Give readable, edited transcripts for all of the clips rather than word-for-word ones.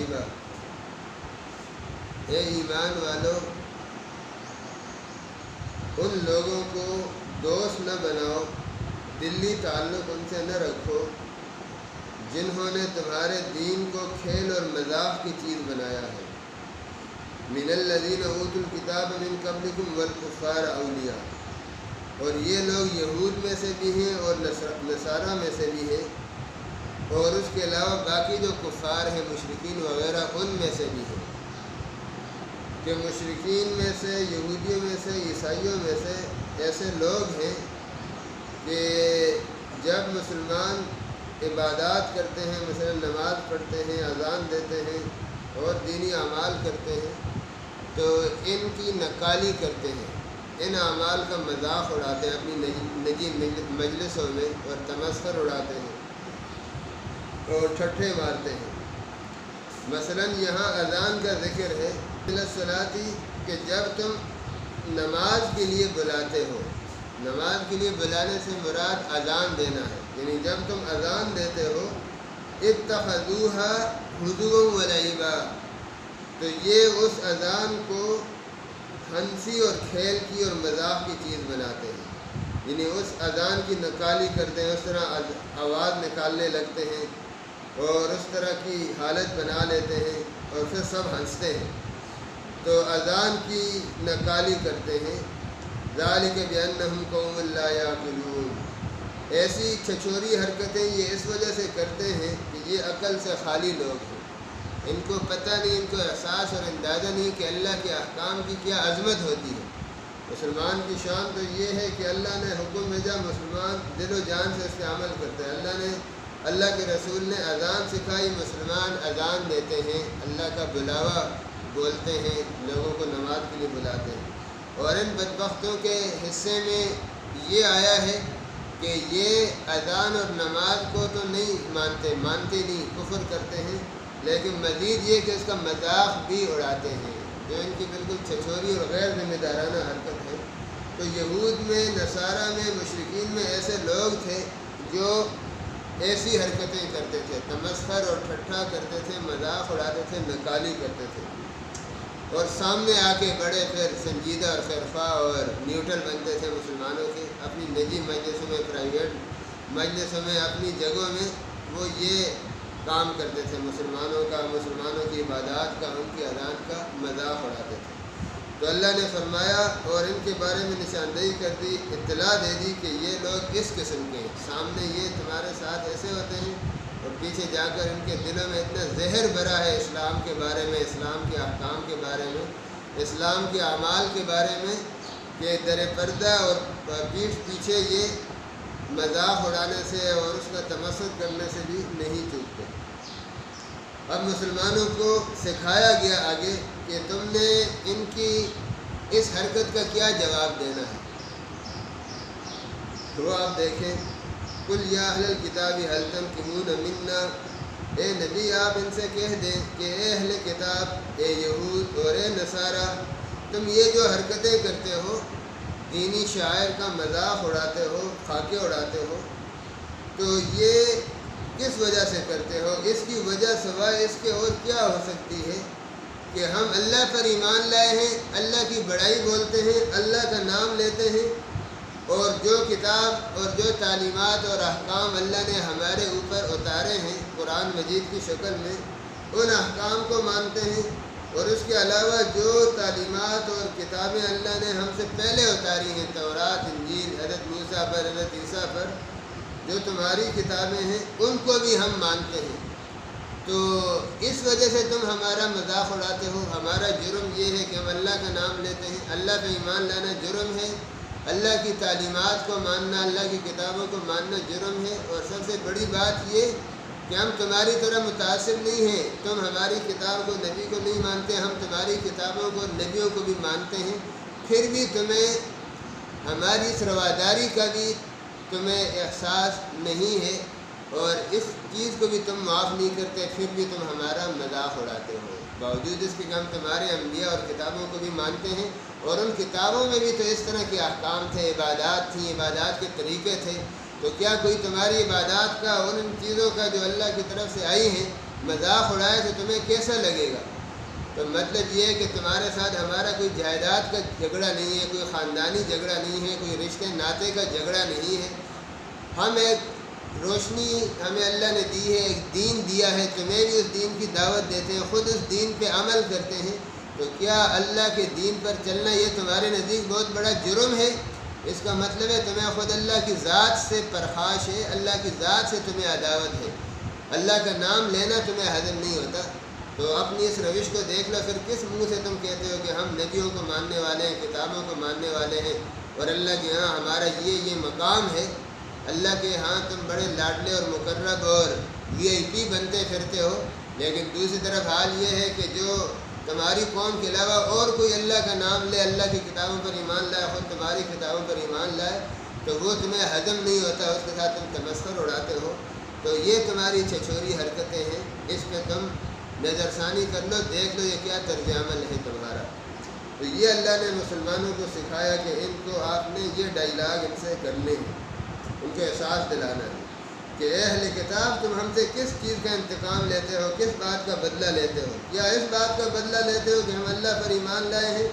غائبا، اے ایمان والو ان لوگوں کو دوست نہ بناؤ، دلی تعلق ان سے نہ رکھو جنہوں نے تمہارے دین کو کھیل اور مذاق کی چیز بنایا ہے۔ من الذین اوتوا الکتاب من قبلکم والکفار اولیاء، اور یہ لوگ یہود میں سے بھی ہیں اور نصارہ میں سے بھی ہیں، اور اس کے علاوہ باقی جو کفار ہیں مشرکین وغیرہ ان میں سے بھی ہیں، کہ مشرکین میں سے، یہودیوں میں سے، عیسائیوں میں سے ایسے لوگ ہیں کہ جب مسلمان عبادات کرتے ہیں، مثلا نماز پڑھتے ہیں، اذان دیتے ہیں اور دینی اعمال کرتے ہیں، تو ان کی نقالی کرتے ہیں، ان اعمال کا مذاق اڑاتے ہیں اپنی نجی مجلسوں میں، اور تمسخر اڑاتے ہیں اور ٹھٹھے مارتے ہیں۔ مثلا یہاں اذان کا ذکر ہے الصلاۃ، کہ جب تم نماز کے لیے بلاتے ہو، نماز کے لیے بلانے سے مراد اذان دینا ہے، یعنی جب تم اذان دیتے ہو اتخذوها ہزوا ولعبا، تو یہ اس اذان کو ہنسی اور کھیل کی اور مذاق کی چیز بناتے ہیں، یعنی اس اذان کی نقالی کرتے ہیں، اس طرح آواز نکالنے لگتے ہیں اور اس طرح کی حالت بنا لیتے ہیں اور پھر سب ہنستے ہیں، تو اذان کی نقالی کرتے ہیں۔ ذالک بانہم قوم لا یعقلون، ایسی چھچوری حرکتیں یہ اس وجہ سے کرتے ہیں کہ یہ عقل سے خالی لوگ ہیں، ان کو پتہ نہیں، ان کو احساس اور اندازہ نہیں کہ اللہ کے احکام کی کیا عظمت ہوتی ہے۔ مسلمان کی شان تو یہ ہے کہ اللہ نے حکم بھیجا، مسلمان دل و جان سے اس پہ عمل کرتے ہیں۔ اللہ کے رسول نے اذان سکھائی، مسلمان اذان دیتے ہیں، اللہ کا بلاوا بولتے ہیں، لوگوں کو نماز کے لیے بلاتے ہیں۔ اور ان بدبختوں کے حصے میں یہ آیا ہے کہ یہ اذان اور نماز کو تو نہیں مانتے نہیں، کفر کرتے ہیں، لیکن مزید یہ کہ اس کا مذاق بھی اڑاتے ہیں، جو ان کی بالکل چھچوری اور غیر ذمہ دارانہ حرکت ہے۔ تو یہود میں، نصارہ میں، مشرکین میں ایسے لوگ تھے جو ایسی حرکتیں کرتے تھے، تمسخر اور ٹھٹھا کرتے تھے، مذاق اڑاتے تھے، نقالی کرتے تھے، اور سامنے آ کے بڑے پھر سنجیدہ اور خیرخواہ اور نیوٹرل بنتے تھے مسلمانوں کے، اپنی نجی مجلسوں میں، پرائیویٹ مجلسوں میں، اپنی جگہوں میں وہ یہ کام کرتے تھے، مسلمانوں کی عبادات کا، ان کی اذان کا مذاق اڑاتے تھے۔ تو اللہ نے فرمایا اور ان کے بارے میں نشاندہی کر دی، اطلاع دے دی کہ یہ لوگ اس قسم کے ہیں، سامنے یہ تمہارے ساتھ ایسے ہوتے ہیں اور پیچھے جا کر ان کے دلوں میں اتنا زہر بھرا ہے اسلام کے بارے میں، اسلام کے احکام کے بارے میں، اسلام کے اعمال کے بارے میں، کہ در پردہ اور پیٹھ پیچھے یہ مذاق اڑانے سے اور اس کا تمسخر کرنے سے بھی نہیں چوکتے۔ اب مسلمانوں کو سکھایا گیا آگے کہ تم نے ان کی اس حرکت کا کیا جواب دینا ہے۔ تو آپ دیکھیں، قل یا اہل الکتاب هل تنقمون منا، اے نبی آپ ان سے کہہ دیں کہ اے اہل کتاب، اے یہود اور اے نصارہ، تم یہ جو حرکتیں کرتے ہو، دینی شاعر کا مذاق اڑاتے ہو، خاکے اڑاتے ہو، تو یہ کس وجہ سے کرتے ہو؟ اس کی وجہ سوائے اس کے اور کیا ہو سکتی ہے کہ ہم اللہ پر ایمان لائے ہیں، اللہ کی بڑائی بولتے ہیں، اللہ کا نام لیتے ہیں، اور جو کتاب اور جو تعلیمات اور احکام اللہ نے ہمارے اوپر اتارے ہیں قرآن مجید کی شکل میں، ان احکام کو مانتے ہیں، اور اس کے علاوہ جو تعلیمات اور کتابیں اللہ نے ہم سے پہلے اتاری ہیں، تورات، انجیل، حضرت موسیٰ پر، حضرت عیسیٰ پر، جو تمہاری کتابیں ہیں، ان کو بھی ہم مانتے ہیں۔ تو اس وجہ سے تم ہمارا مذاق اڑاتے ہو۔ ہمارا جرم یہ ہے کہ ہم اللہ کا نام لیتے ہیں، اللہ پہ ایمان لانا جرم ہے، اللہ کی تعلیمات کو ماننا، اللہ کی کتابوں کو ماننا جرم ہے، اور سب سے بڑی بات یہ کہ ہم تمہاری طرح متاثر نہیں ہیں، تم ہماری کتاب کو، نبی کو نہیں مانتے، ہم تمہاری کتابوں کو، نبیوں کو بھی مانتے ہیں، پھر بھی تمہیں ہماری اس رواداری کا بھی تمہیں احساس نہیں ہے، اور اس چیز کو بھی تم معاف نہیں کرتے، پھر بھی تم ہمارا مذاق اڑاتے ہو، باوجود اس کے کہ ہم تمہارے انبیاء اور کتابوں کو بھی مانتے ہیں، اور ان کتابوں میں بھی تو اس طرح کے احکام تھے، عبادات تھیں، عبادات کے طریقے تھے، تو کیا کوئی تمہاری عبادات کا اور ان چیزوں کا جو اللہ کی طرف سے آئی ہیں مذاق اڑائے تو تمہیں کیسا لگے گا؟ تو مطلب یہ ہے کہ تمہارے ساتھ ہمارا کوئی جائیداد کا جھگڑا نہیں ہے، کوئی خاندانی جھگڑا نہیں ہے، کوئی رشتے ناطے کا جھگڑا نہیں ہے۔ ہم ایک روشنی ہمیں اللہ نے دی ہے، ایک دین دیا ہے، تمہیں بھی اس دین کی دعوت دیتے ہیں، خود اس دین پہ عمل کرتے ہیں۔ تو کیا اللہ کے دین پر چلنا یہ تمہارے نزدیک بہت بڑا جرم ہے؟ اس کا مطلب ہے تمہیں خود اللہ کی ذات سے پرخاش ہے، اللہ کی ذات سے تمہیں عداوت ہے، اللہ کا نام لینا تمہیں ہضم نہیں ہوتا۔ تو اپنی اس روش کو دیکھ لو، پھر کس منہ سے تم کہتے ہو کہ ہم نبیوں کو ماننے والے ہیں، کتابوں کو ماننے والے ہیں، اور اللہ کے ہاں ہمارا یہ مقام ہے، اللہ کے ہاں تم بڑے لاڈلے اور مقرب اور VIP بنتے پھرتے ہو، لیکن دوسری طرف حال یہ ہے کہ جو تمہاری قوم کے علاوہ اور کوئی اللہ کا نام لے، اللہ کی کتابوں پر ایمان لائے، خود تمہاری کتابوں پر ایمان لائے، تو وہ تمہیں ہضم نہیں ہوتا، اس کے ساتھ تم تمسخر اڑاتے ہو۔ تو یہ تمہاری چھچوری حرکتیں ہیں، اس پہ تم نظر ثانی کر لو، دیکھ لو یہ کیا طرز عمل ہے تمہارا۔ تو یہ اللہ نے مسلمانوں کو سکھایا کہ ان کو آپ نے یہ ڈائلاگ ان سے کرنے ہیں، ان کو احساس دلانا ہے کہ اے اہل کتاب، تم ہم سے کس چیز کا انتقام لیتے ہو، کس بات کا بدلہ لیتے ہو؟ کیا اس بات کا بدلہ لیتے ہو کہ ہم اللہ پر ایمان لائے ہیں،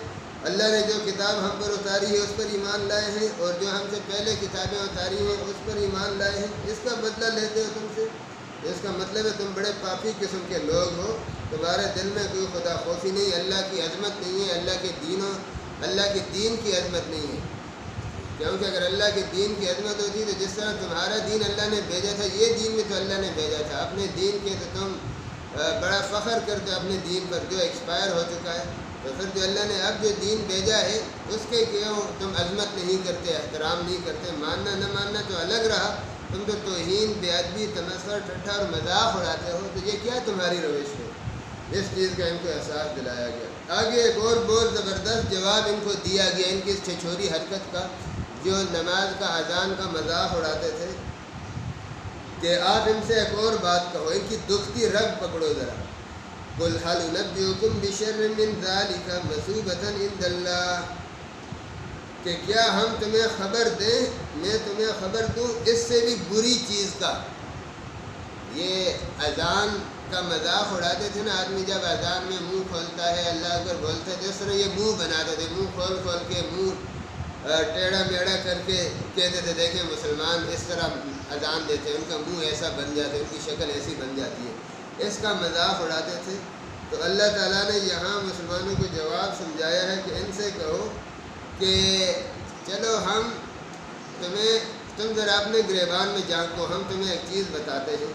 اللہ نے جو کتاب ہم پر اتاری ہے اس پر ایمان لائے ہیں، اور جو ہم سے پہلے کتابیں اتاری ہیں اس پر ایمان لائے ہیں؟ اس کا بدلہ لیتے ہو تم سے؟ اس کا مطلب ہے تم بڑے پاپی قسم کے لوگ ہو، تمہارے دل میں کوئی خدا خوفی نہیں، اللہ کی عظمت نہیں ہے، اللہ کے دین کی عظمت نہیں ہے۔ کیونکہ اگر اللہ کے دین کی عظمت ہوتی تو جس طرح تمہارا دین اللہ نے بھیجا تھا، یہ دین بھی تو اللہ نے بھیجا تھا، اپنے دین کے تو تم بڑا فخر کرتے ہو اپنے دین پر جو ایکسپائر ہو چکا ہے، تو پھر جو اللہ نے اب جو دین بھیجا ہے اس کے کیوں تم عظمت نہیں کرتے، احترام نہیں کرتے؟ ماننا نہ ماننا تو الگ رہا، تم تو توہین، بے ادبی، تمسخر، ٹھٹھا اور مذاق اڑاتے ہو، تو یہ کیا تمہاری روش ہے؟ اس چیز کا ان کو احساس دلایا گیا۔ آگے ایک اور بہت زبردست جواب ان کو دیا گیا ان کی اس چھچوری حرکت کا، جو نماز کا اذان کا مذاق اڑاتے تھے، کہ آپ ان سے ایک اور بات کہو، ان کی دکھتی رگ پکڑو ذرا۔ قُلْ هَلْ أُنَبِّئُكُم بِشَرٍّ مِّن ذَلِكَ مَثُوبَةً عِندَ اللَّهِ، کہ کیا ہم تمہیں خبر دیں، میں تمہیں خبر دوں اس سے بھی بری چیز کا۔ یہ اذان کا مذاق اڑاتے تھے نا، آدمی جب اذان میں منہ کھولتا ہے اللہ اکبر بولتا ہے تو اس طرح یہ منہ بناتے تھے، منہ کھول کھول کے، منہ ٹیڑھا میڑھا کر کے کہتے تھے دیکھیں مسلمان اس طرح اذان دیتے ہیں، ان کا منہ ایسا بن جاتا ہے، ان کی شکل ایسی بن جاتی ہے، اس کا مذاق اڑاتے تھے۔ تو اللہ تعالیٰ نے یہاں مسلمانوں کو جواب سمجھایا ہے کہ ان سے کہو کہ چلو ہم تم ذرا اپنے گریبان میں جھانکو، ہم تمہیں ایک چیز بتاتے ہیں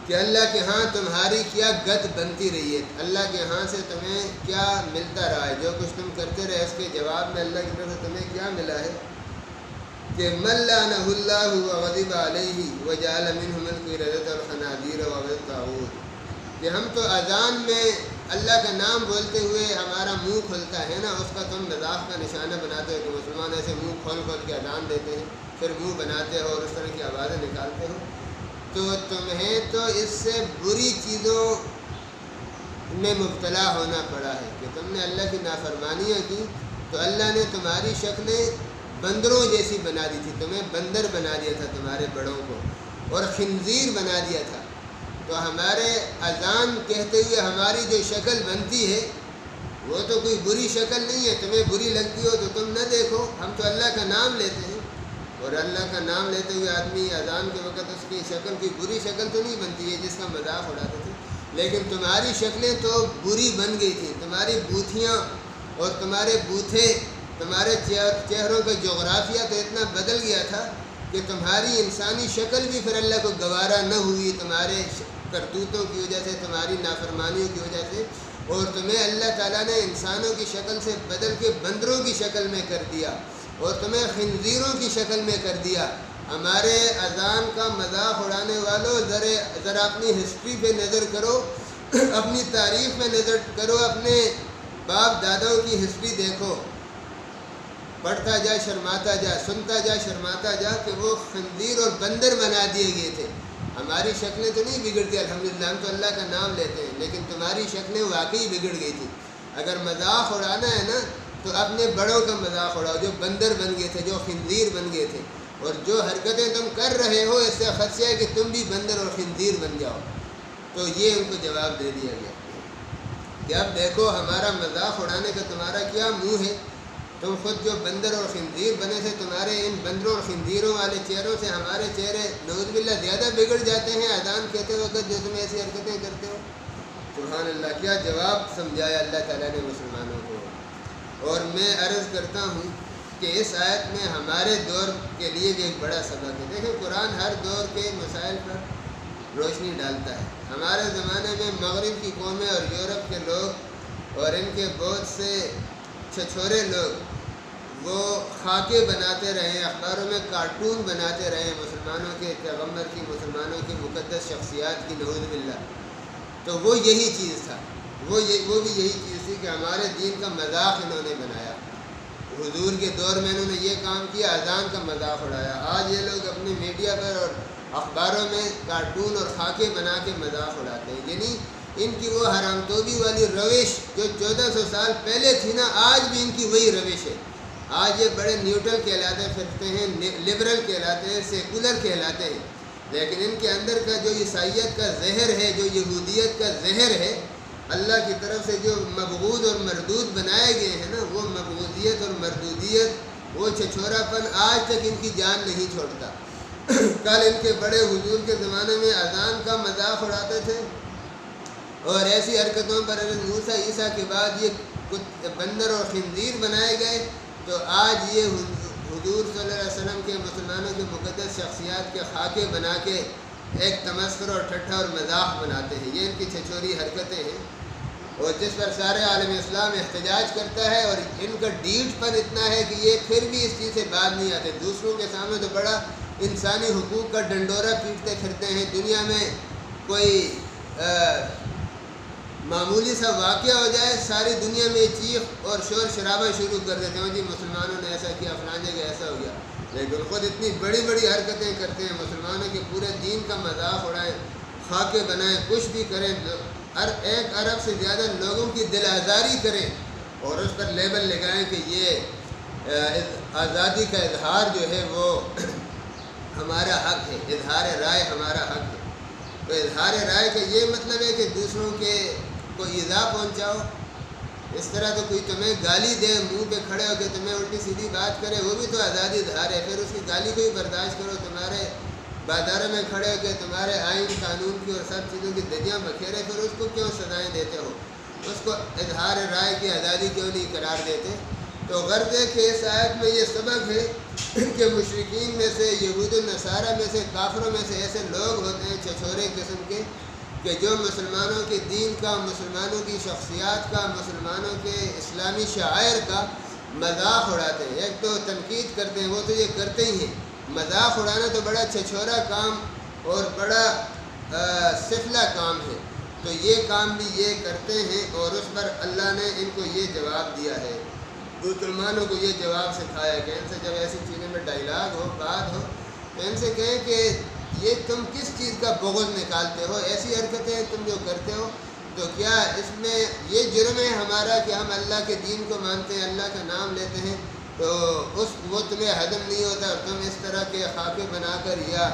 کہ اللہ کے ہاں تمہاری کیا گت بنتی رہی ہے، اللہ کے ہاں سے تمہیں کیا ملتا رہا ہے، جو کچھ تم کرتے رہے اس کے جواب میں اللہ کی طرف سے تمہیں کیا ملا ہے، کہ مَن لَعَنَهُ اللَّهُ وَغَضِبَ عَلَيْهِ وَجَعَلَ مِنْهُمُ الْقِرَدَةَ وَالْخَنَازِيرَ وَعَبَدَ الطَّاغُوتَ، کہ ہم تو اذان میں اللہ کا نام بولتے ہوئے ہمارا منہ کھلتا ہے نا، اس کا تم مذاق کا نشانہ بناتے ہو کہ مسلمان ایسے منہ کھول کھول کے اذان دیتے ہیں، پھر منہ بناتے ہو اور اس طرح کی آوازیں نکالتے ہو، تو تمہیں تو اس سے بری چیزوں میں مبتلا ہونا پڑا ہے کہ تم نے اللہ کی نافرمانیاں کی، تو اللہ نے تمہاری شکلیں بندروں جیسی بنا دی تھی، تمہیں بندر بنا دیا تھا تمہارے بڑوں کو، اور خنزیر بنا دیا تھا۔ تو ہمارے اذان کہتے ہوئے ہماری جو شکل بنتی ہے وہ تو کوئی بری شکل نہیں ہے، تمہیں بری لگتی ہو تو تم نہ دیکھو، ہم تو اللہ کا نام لیتے ہیں، اور اللہ کا نام لیتے ہوئے آدمی اذان کے وقت اس کی شکل کوئی بری شکل تو نہیں بنتی ہے جس کا مذاق اڑاتے تھے، لیکن تمہاری شکلیں تو بری بن گئی تھیں، تمہاری بوتھیاں اور تمہارے بوتھے، تمہارے چہروں کا جغرافیہ تو اتنا بدل گیا تھا کہ تمہاری انسانی شکل بھی پھر اللہ کو گوارا نہ ہوئی، تمہارے کرتوتوں کی وجہ سے، تمہاری نافرمانیوں کی وجہ سے، اور تمہیں اللہ تعالیٰ نے انسانوں کی شکل سے بدل کے بندروں کی شکل میں کر دیا، اور تمہیں خنزیروں کی شکل میں کر دیا۔ ہمارے اذان کا مذاق اڑانے والوں ذرا اپنی ہسٹری پہ نظر کرو، اپنی تاریخ پہ نظر کرو، اپنے باپ داداؤں کی ہسٹری دیکھو، پڑھتا جا شرماتا جا، سنتا جا شرماتا جا کہ وہ خنزیر اور بندر بنا دیے گئے تھے۔ ہماری شکلیں تو نہیں بگڑتی الحمدللہ، ہم تو اللہ کا نام لیتے ہیں، لیکن تمہاری شکلیں واقعی بگڑ گئی تھی۔ اگر مذاق اڑانا ہے نا تو اپنے بڑوں کا مذاق اڑاؤ جو بندر بن گئے تھے، جو خنزیر بن گئے تھے، اور جو حرکتیں تم کر رہے ہو اس سے خدشہ ہے کہ تم بھی بندر اور خنزیر بن جاؤ۔ تو یہ ان کو جواب دے دیا گیا کہ اب دیکھو ہمارا مذاق اڑانے کا تمہارا کیا منہ ہے، تم خود جو بندر اور خنزیر بنے تھے، تمہارے ان بندروں اور خنزیروں والے چہروں سے ہمارے چہرے نعوذ باللہ زیادہ بگڑ جاتے ہیں اذان کہتے وقت جو تم ایسی حرکتیں کرتے ہو۔ سبحان اللہ، کیا جواب سمجھایا اللہ تعالیٰ نے مسلمانوں کو۔ اور میں عرض کرتا ہوں کہ اس آیت میں ہمارے دور کے لیے بھی ایک بڑا سبق ہے۔ دیکھیں قرآن ہر دور کے مسائل پر روشنی ڈالتا ہے۔ ہمارے زمانے میں مغرب کی قومیں اور یورپ کے لوگ اور ان کے بہت سے چھچورے لوگ وہ خاکے بناتے رہے، اخباروں میں کارٹون بناتے رہے مسلمانوں کے پیغمبر کی، مسلمانوں کی مقدس شخصیات کی، نعوذ باللہ۔ تو وہ یہی چیز تھا، وہ بھی یہی چیز تھی کہ ہمارے دین کا مذاق انہوں نے بنایا۔ حضور کے دور میں انہوں نے یہ کام کیا، اذان کا مذاق اڑایا۔ آج یہ لوگ اپنے میڈیا پر اور اخباروں میں کارٹون اور خاکے بنا کے مذاق اڑاتے ہیں۔ یعنی ان کی وہ حرام توبی والی روش جو 1400 سال پہلے تھی نا، آج بھی ان کی وہی روش ہے۔ آج یہ بڑے نیوٹرل کہلاتے پھرتے ہیں، لبرل کہلاتے ہیں، سیکولر کہلاتے ہیں، لیکن ان کے اندر کا جو عیسائیت کا زہر ہے، جو یہودیت کا زہر ہے، اللہ کی طرف سے جو مبغوض اور مردود بنائے گئے ہیں نا، وہ مبغوضیت اور مردودیت، وہ چھچورا پن آج تک ان کی جان نہیں چھوڑتا۔ کل ان کے بڑے حضور کے زمانے میں اذان کا مذاق اڑاتے تھے، اور ایسی حرکتوں پر حضرت موسیٰ عیسیٰ کے بعد یہ بندر اور خنزیر بنائے گئے، تو آج یہ حضور صلی اللہ علیہ وسلم کے، مسلمانوں کے مقدس شخصیات کے خاکے بنا کے ایک تمسخر اور ٹھٹھا اور مذاق بناتے ہیں۔ یہ ان کی چھچوری حرکتیں ہیں، اور جس پر سارے عالم اسلام احتجاج کرتا ہے، اور ان کا ڈیٹ پر اتنا ہے کہ یہ پھر بھی اس چیز سے باز نہیں آتے۔ دوسروں کے سامنے تو بڑا انسانی حقوق کا ڈنڈورا پیٹتے پھرتے ہیں، دنیا میں کوئی معمولی سا واقعہ ہو جائے ساری دنیا میں چیخ اور شور شرابہ شروع کر دیتے ہیں، جی مسلمانوں نے ایسا کیا، فلاں جگہ ایسا ہو گیا، لیکن خود اتنی بڑی بڑی حرکتیں کرتے ہیں، مسلمانوں کے پورے دین کا مذاق اڑائیں، خاکے بنائیں، کچھ بھی کریں، 1 ارب سے زیادہ لوگوں کی دل آزاری کریں، اور اس پر لیبل لگائیں کہ یہ آزادی کا اظہار جو ہے وہ ہمارا حق ہے، اظہار رائے ہمارا حق ہے۔ تو اظہار رائے کا یہ مطلب ہے کہ دوسروں کے کو ایذا پہنچاؤ۔ اس طرح تو کوئی تمہیں گالی دے، منہ پہ کھڑے ہو کے تمہیں الٹی سیدھی بات کرے، وہ بھی تو آزادی اظہار ہے۔ پھر اس کی گالی کو ہی برداشت کرو، تمہارے بازاروں میں کھڑے ہو کے تمہارے آئین قانون کی اور سب چیزوں کی دھجیاں بکھیرے، پھر اس کو کیوں سزائیں دیتے ہو؟ اس کو اظہار رائے کی آزادی کیوں نہیں قرار دیتے؟ تو غرض ہے کہ اس آیت میں یہ سبق ہے کہ مشرکین میں سے، یہود و نصارہ میں سے، کافروں میں سے ایسے لوگ ہوتے ہیں چھچورے قسم کے کہ جو مسلمانوں کے دین کا، مسلمانوں کی شخصیات کا، مسلمانوں کے اسلامی شعائر کا مذاق اڑاتے ہیں۔ ایک تو تنقید کرتے ہیں، وہ تو یہ کرتے ہی ہیں، مذاق اڑانا تو بڑا چھچورا کام اور بڑا سفلا کام ہے، تو یہ کام بھی یہ کرتے ہیں، اور اس پر اللہ نے ان کو یہ جواب دیا ہے، مسلمانوں کو یہ جواب سکھایا کہ ان سے جب ایسی چیزوں میں ڈائلاگ ہو، بات ہو، تو ان سے کہیں کہ یہ تم کس چیز کا بغض نکالتے ہو، ایسی حرکتیں تم جو کرتے ہو، تو کیا اس میں یہ جرم ہے ہمارا کہ ہم اللہ کے دین کو مانتے ہیں، اللہ کا نام لیتے ہیں، تو وہ تمہیں ہضم نہیں ہوتا، اور تم اس طرح کے خاکے بنا کر یا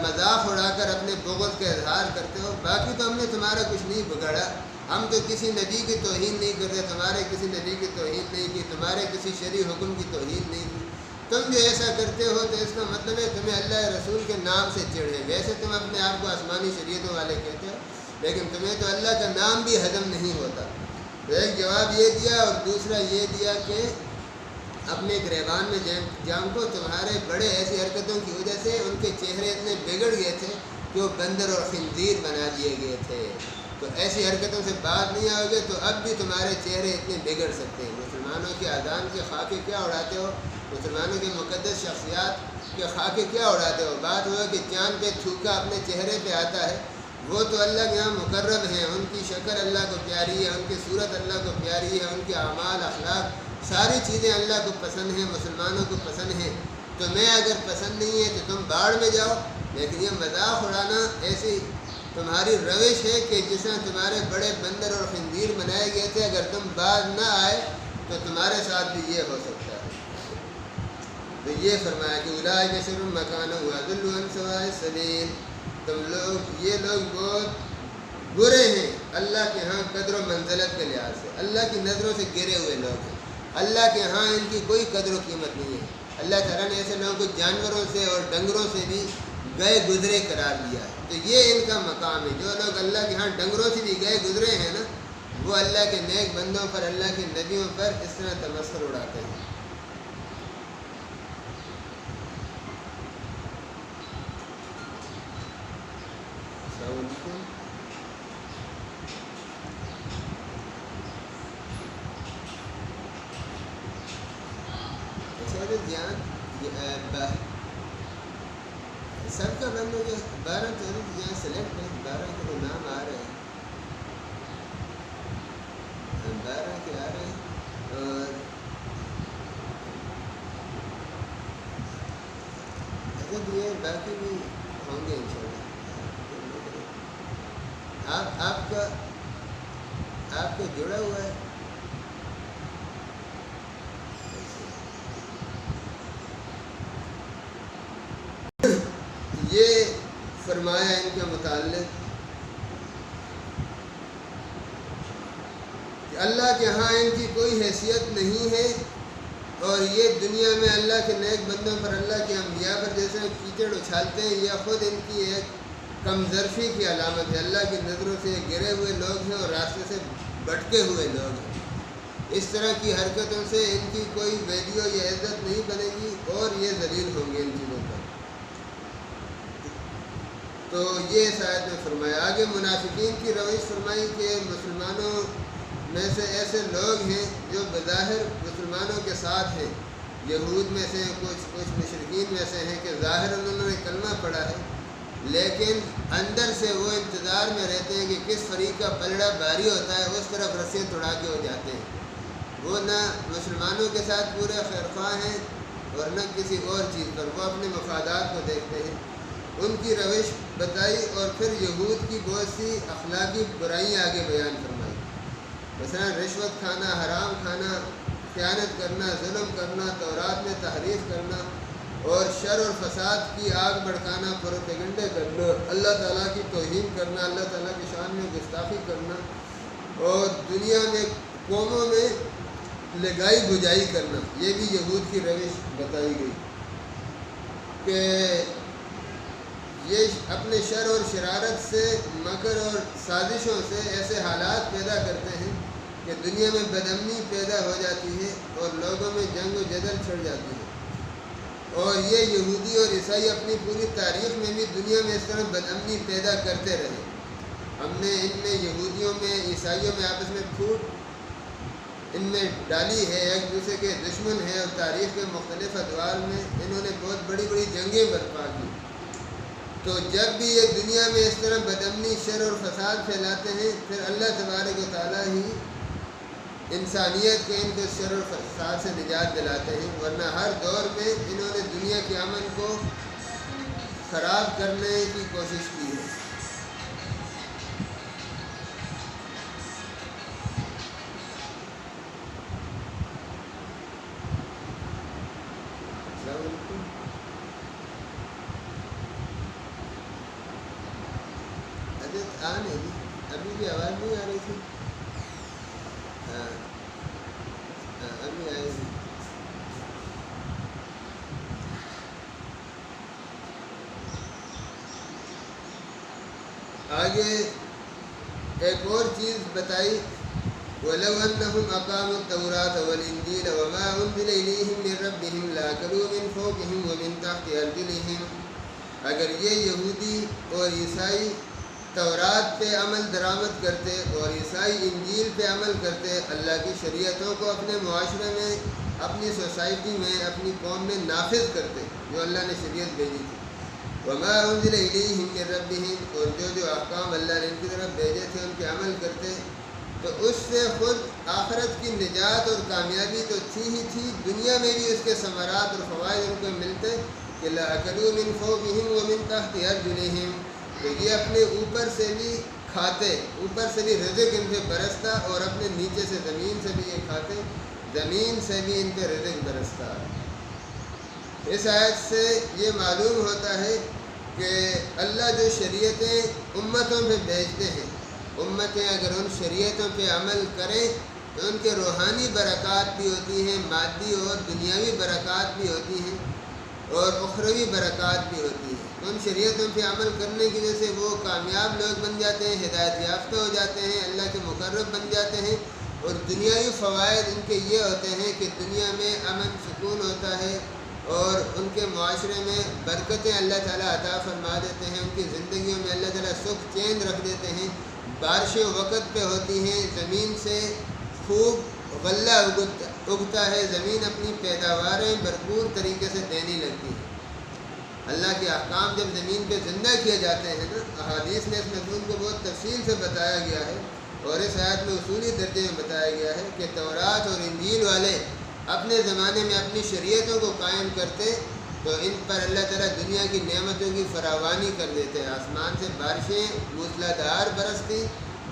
مذاق اڑا کر اپنے بغض کا اظہار کرتے ہو؟ باقی تو ہم نے تمہارا کچھ نہیں بگاڑا، ہم تو کسی نبی کی توہین نہیں کرتے، تمہارے کسی نبی کی توہین نہیں کی، تمہارے کسی شرعی حکم کی توہین نہیں کی۔ تم جو ایسا کرتے ہو تو اس کا مطلب ہے تمہیں اللہ رسول کے نام سے چڑھ ہے۔ ویسے تم اپنے آپ کو آسمانی شریعتوں والے کہتے ہو، لیکن تمہیں تو اللہ کا نام بھی ہضم نہیں ہوتا۔ تو ایک جواب یہ دیا، اور دوسرا یہ دیا کہ اپنے گریبان میں جام کو، تمہارے بڑے ایسی حرکتوں کی وجہ سے ان کے چہرے اتنے بگڑ گئے تھے کہ وہ بندر اور خنزیر بنا دیے گئے تھے۔ تو ایسی حرکتوں سے باز نہیں آؤ گے تو اب بھی تمہارے چہرے اتنے بگڑ سکتے ہیں۔ مسلمانوں کے اذان کے خاکے کیا اڑاتے ہو، مسلمانوں کے مقدس شخصیات کے خاکے کیا اڑاتے ہو؟ بات ہوا کہ چاند پہ تھوکا اپنے چہرے پہ آتا ہے، وہ تو اللہ کے یہاں مقرب ہیں، ان کی شکل اللہ کو پیاری ہے، ان کی صورت اللہ کو پیاری ہے، ان کے اعمال، اخلاق، ساری چیزیں اللہ کو پسند ہیں، مسلمانوں کو پسند ہیں۔ تمہیں اگر پسند نہیں ہے تو تم باڑ میں جاؤ، لیکن یہ مذاق اڑانا ایسی تمہاری روش ہے کہ جس میں تمہارے بڑے بندر اور خنزیر بنائے گئے تھے، اگر تم باز نہ آئے تو تمہارے ساتھ بھی یہ ہو سکتا ہے۔ تو یہ فرمایا کہ اولئک شر مکانا واضل عن سواء السبیل، تم لوگ یہ لوگ بہت برے ہیں اللہ کے ہاں قدر و منزلت کے لحاظ سے، اللہ کی نظروں سے گرے ہوئے لوگ ہیں، اللہ کے ہاں ان کی کوئی قدر و قیمت نہیں ہے۔ اللہ تعالیٰ نے ایسے لوگوں کو جانوروں سے اور ڈنگروں سے بھی گئے گزرے قرار دیا ہے، تو یہ ان کا مقام ہے۔ جو لوگ اللہ کے ہاں ڈنگروں سے بھی گئے گزرے ہیں نا، وہ اللہ کے نیک بندوں پر، اللہ کے نبیوں پر اس طرح تمسخر اڑاتے ہیں۔ السلام علیکم۔ سب کا بند ہو گیا، 12 14 یہاں سلیکٹ ہے، 12 کے تو نام آ رہے ہیں، 12 کے آ رہے ہیں، اور اگر یہ باقی بھی ہوں گے انشاءاللہ۔ آپ کا جڑا ہوا ہے، یہ فرمایا ان کے متعلق کہ اللہ کے ہاں ان کی کوئی حیثیت نہیں ہے، اور یہ دنیا میں اللہ کے نیک بندوں پر، اللہ کے انبیاء پر جیسے کیچڑ اچھالتے ہیں، یہ خود ان کی ایک کم ظرفی کی علامت ہے۔ اللہ کی نظروں سے گرے ہوئے لوگ ہیں اور راستے سے بھٹکے ہوئے لوگ ہیں۔ اس طرح کی حرکتوں سے ان کی کوئی ویلیو یا عزت نہیں بنے گی، اور یہ ذلیل ہوں گے ان چیزوں پر۔ تو یہ اس آیت میں فرمایا۔ آگے منافقین کی روش فرمائی کہ مسلمانوں میں سے ایسے لوگ ہیں جو بظاہر مسلمانوں کے ساتھ ہیں، یہود میں سے کچھ مشرکین میں سے ہیں کہ ظاہر انہوں نے کلمہ پڑھا ہے، لیکن اندر سے وہ انتظار میں رہتے ہیں کہ کس فریق کا پلڑا بھاری ہوتا ہے، اس طرف رسیاں توڑا کے ہو جاتے ہیں۔ وہ نہ مسلمانوں کے ساتھ پورے خیرخواہ ہیں اور نہ کسی اور چیز پر، وہ اپنے مفادات کو دیکھتے ہیں۔ ان کی روش بتائی، اور پھر یہود کی بہت سی اخلاقی برائیاں آگے بیان فرمائی، مثلا رشوت کھانا، حرام کھانا، خیانت کرنا، ظلم کرنا، تورات میں تحریف کرنا، اور شر اور فساد کی آگ بھڑکانا، پروپیگنڈے کرنا، اللہ تعالیٰ کی توہین کرنا، اللہ تعالیٰ کی شان میں گستاخی کرنا، اور دنیا میں قوموں میں لگائی بجائی کرنا۔ یہ بھی یہود کی روش بتائی گئی کہ یہ اپنے شر اور شرارت سے، مکر اور سازشوں سے ایسے حالات پیدا کرتے ہیں کہ دنیا میں بدامنی پیدا ہو جاتی ہے اور لوگوں میں جنگ و جدل چھڑ جاتی ہے۔ اور یہ یہودی اور عیسائی اپنی پوری تاریخ میں بھی دنیا میں اس طرح بدامنی پیدا کرتے رہے۔ ہم نے ان میں یہودیوں میں، عیسائیوں میں آپس میں پھوٹ ان میں ڈالی ہے، ایک دوسرے کے دشمن ہیں، اور تاریخ کے مختلف ادوار میں انہوں نے بہت بڑی بڑی جنگیں برپا کی۔ تو جب بھی یہ دنیا میں اس طرح بدامنی، شر اور فساد پھیلاتے ہیں، پھر اللہ تبارک و تعالیٰ ہی انسانیت کو ان کو شر اور فساد سے نجات دلاتے ہیں، ورنہ ہر دور میں انہوں نے دنیا کے امن کو خراب کرنے کی کوشش کی ہے۔ السلام علیکم۔ آنے جی، ابھی بھی آواز نہیں آ رہی تھی؟ ہاں ابھی آئے گی۔ آگے ایک اور چیز بتائی، وَلَوْ أَنَّهُمْ أَقَامُوا التَّوْرَاةَ وَالْإِنْجِيلَ وَمَا أُنزِلَ إِلَيْهِمْ مِنْ رَبِّهِمْ لَأَكَلُوا مِنْ فَوْقِهِمْ وَمِنْ تَحْتِ أَرْجُلِهِمْ۔ اگر یہ یہودی اور عیسائی تورات پہ عمل درآمد کرتے اور عیسائی انجیل پہ عمل کرتے، اللہ کی شریعتوں کو اپنے معاشرے میں، اپنی سوسائٹی میں، اپنی قوم میں نافذ کرتے جو اللہ نے شریعت بھیجی تھی، وما انزل الیہم من ربہم، اور جو احکام اللہ نے ان کی طرف بھیجے تھے ان کے عمل کرتے، تو اس سے خود آخرت کی نجات اور کامیابی تو تھی ہی تھی، دنیا میں بھی اس کے ثمرات اور فوائد ان کو ملتے کہ لَأَكَلُوا مِنْ فَوْقِهِمْ وَمِنْ تَحْتِ أَرْجُلِهِمْ، تو یہ اپنے اوپر سے بھی کھاتے، اوپر سے بھی رزق ان پہ برستا، اور اپنے نیچے سے زمین سے بھی یہ کھاتے، زمین سے بھی ان پہ رزق برستا۔ اس آیت سے یہ معلوم ہوتا ہے کہ اللہ جو شریعتیں امتوں پہ بھیجتے ہیں، امتیں اگر ان شریعتوں پہ عمل کریں تو ان کے روحانی برکات بھی ہوتی ہیں، مادی اور دنیاوی برکات بھی ہوتی ہیں اور اخروی برکات بھی ہوتی ہیں۔ ان شریعتوں پہ عمل کرنے کی وجہ سے وہ کامیاب لوگ بن جاتے ہیں، ہدایت یافتہ ہو جاتے ہیں، اللہ کے مقرب بن جاتے ہیں، اور دنیاوی فوائد ان کے یہ ہوتے ہیں کہ دنیا میں امن سکون ہوتا ہے اور ان کے معاشرے میں برکتیں اللہ تعالیٰ عطا فرما دیتے ہیں، ان کی زندگیوں میں اللہ تعالیٰ سکھ چین رکھ دیتے ہیں، بارشیں وقت پہ ہوتی ہیں، زمین سے خوب غلہ اگتا ہے، زمین اپنی پیداواریں بھرپور طریقے سے دینے لگتی ہے۔ اللہ کے احکام جب زمین پہ زندہ کیے جاتے ہیں نا، احادیث میں اس مضمون کو بہت تفصیل سے بتایا گیا ہے، اور اس آیت میں اصولی درجے میں بتایا گیا ہے کہ تورات اور انجیل والے اپنے زمانے میں اپنی شریعتوں کو قائم کرتے تو ان پر اللہ تعالیٰ دنیا کی نعمتوں کی فراوانی کر دیتے، آسمان سے بارشیں موسلادھار برستی،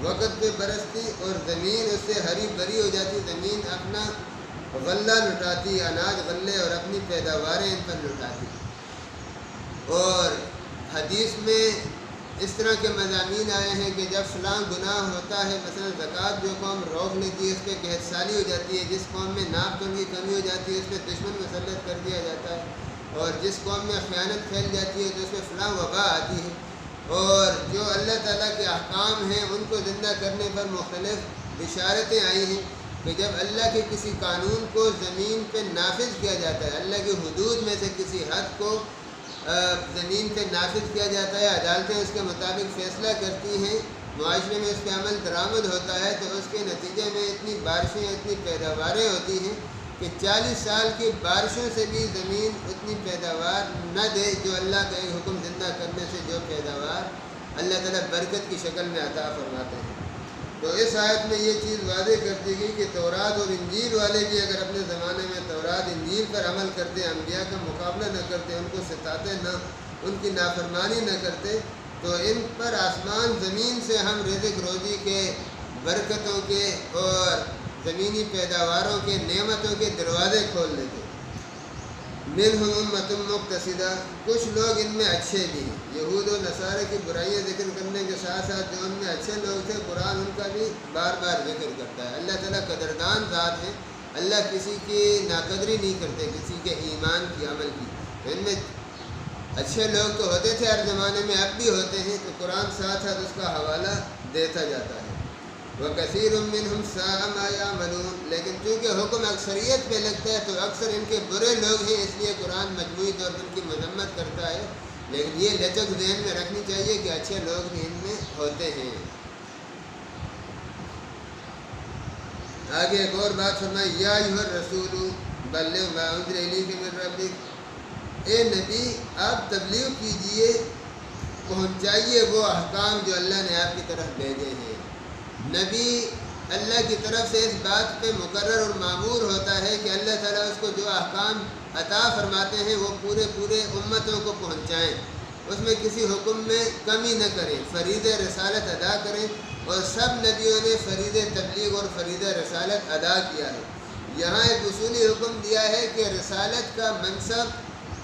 وقت پہ برستی، اور زمین اس سے ہری بھری ہو جاتی، زمین اپنا غلہ لٹاتی، اناج غلے اور اپنی پیداواریں ان پر لٹاتی۔ اور حدیث میں اس طرح کے مضامین آئے ہیں کہ جب فلاں گناہ ہوتا ہے، مثلا زکوٰۃ جو قوم روک لیتی ہے اس پہ قحط سالی ہو جاتی ہے، جس قوم میں ناپ تول کی کمی ہو جاتی ہے اس پہ دشمن مسلط کر دیا جاتا ہے، اور جس قوم میں خیانت پھیل جاتی ہے تو اس پہ فلاں وبا آتی ہے، اور جو اللہ تعالیٰ کے احکام ہیں ان کو زندہ کرنے پر مختلف بشارتیں آئی ہیں کہ جب اللہ کے کسی قانون کو زمین پہ نافذ کیا جاتا ہے، اللہ کی حدود میں سے کسی حد کو زمین پہ نافذ کیا جاتا ہے، عدالتیں اس کے مطابق فیصلہ کرتی ہیں، معاشرے میں اس پہ عمل درآمد ہوتا ہے، تو اس کے نتیجے میں اتنی بارشیں، اتنی پیداواریں ہوتی ہیں کہ 40 سال کی بارشوں سے بھی زمین اتنی پیداوار نہ دے جو اللہ کا ایک حکم زندہ کرنے سے جو پیداوار اللہ تعالیٰ برکت کی شکل میں عطا فرماتے ہیں۔ تو اس آیت میں یہ چیز واضح کر دی گئی کہ تورات اور انجیل والے بھی اگر اپنے زمانے میں تورات انجیل پر عمل کرتے، انبیاء کا مقابلہ نہ کرتے، ان کو ستاتے نہ، ان کی نافرمانی نہ کرتے، تو ان پر آسمان زمین سے ہم رزق روزی کے، برکتوں کے اور زمینی پیداواروں کے، نعمتوں کے دروازے کھول دیتے۔ منہم امۃ مقتصدہ، کچھ لوگ ان میں اچھے بھی ہیں۔ یہود و نصارہ کی برائیاں ذکر کرنے کے ساتھ ساتھ جو ان میں اچھے لوگ تھے، قرآن ان کا بھی بار بار ذکر کرتا ہے۔ اللہ تعالیٰ قدردان ذات ہے، اللہ کسی کی ناقدری نہیں کرتے، کسی کے ایمان کی، عمل کی۔ ان میں اچھے لوگ تو ہوتے تھے ہر زمانے میں، اب بھی ہوتے ہیں، تو قرآن ساتھ ساتھ اس کا حوالہ دیتا جاتا ہے۔ وَكَثِيرٌ مِّنْهُمْ سَاءَ مَا يَعْمَلُونَ، لیکن چونکہ حکم اکثریت پہ لگتا ہے تو اکثر ان کے برے لوگ ہیں، اس لیے قرآن مجموعی طور پر ان کی مذمت کرتا ہے، لیکن یہ لچک ذہن میں رکھنی چاہیے کہ اچھے لوگ بھی ان میں ہوتے ہیں۔ آگے ایک اور بات فرمائی، یا ایھا الرسول بلغ ما انزل الیک من ربک، اے نبی آپ تبلیغ کیجئے، پہنچائیے وہ احکام جو اللہ نے آپ کی طرف بھیجے ہیں۔ نبی اللہ کی طرف سے اس بات پہ مقرر اور مامور ہوتا ہے کہ اللہ تعالیٰ اس کو جو احکام عطا فرماتے ہیں وہ پورے امتوں کو پہنچائیں، اس میں کسی حکم میں کمی نہ کریں، فریضہ رسالت ادا کریں، اور سب نبیوں نے فریضہ تبلیغ اور فریضہ رسالت ادا کیا ہے۔ یہاں ایک اصولی حکم دیا ہے کہ رسالت کا منصب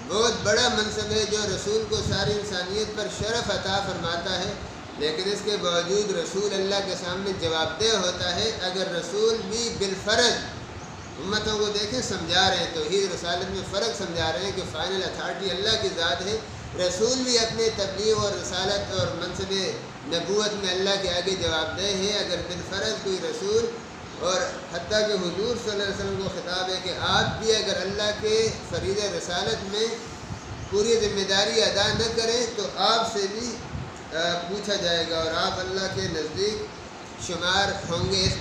بہت بڑا منصب ہے جو رسول کو ساری انسانیت پر شرف عطا فرماتا ہے، لیکن اس کے باوجود رسول اللہ کے سامنے جواب دہ ہوتا ہے۔ اگر رسول بھی بالفرض امتوں کو دیکھیں سمجھا رہے ہیں، توحید رسالت میں فرق سمجھا رہے ہیں کہ فائنل اتھارٹی اللہ کی ذات ہے، رسول بھی اپنے تبلیغ اور رسالت اور منصب نبوت میں اللہ کے آگے جواب دہ ہے۔ اگر بالفرض کوئی رسول، اور حتیٰ کہ حضور صلی اللہ علیہ وسلم کو خطاب ہے کہ آپ بھی اگر اللہ کے فریضہ رسالت میں پوری ذمہ داری ادا نہ کریں تو آپ سے بھی پوچھا جائے گا، اور آپ اللہ کے نزدیک شمار ہوں گے۔ اس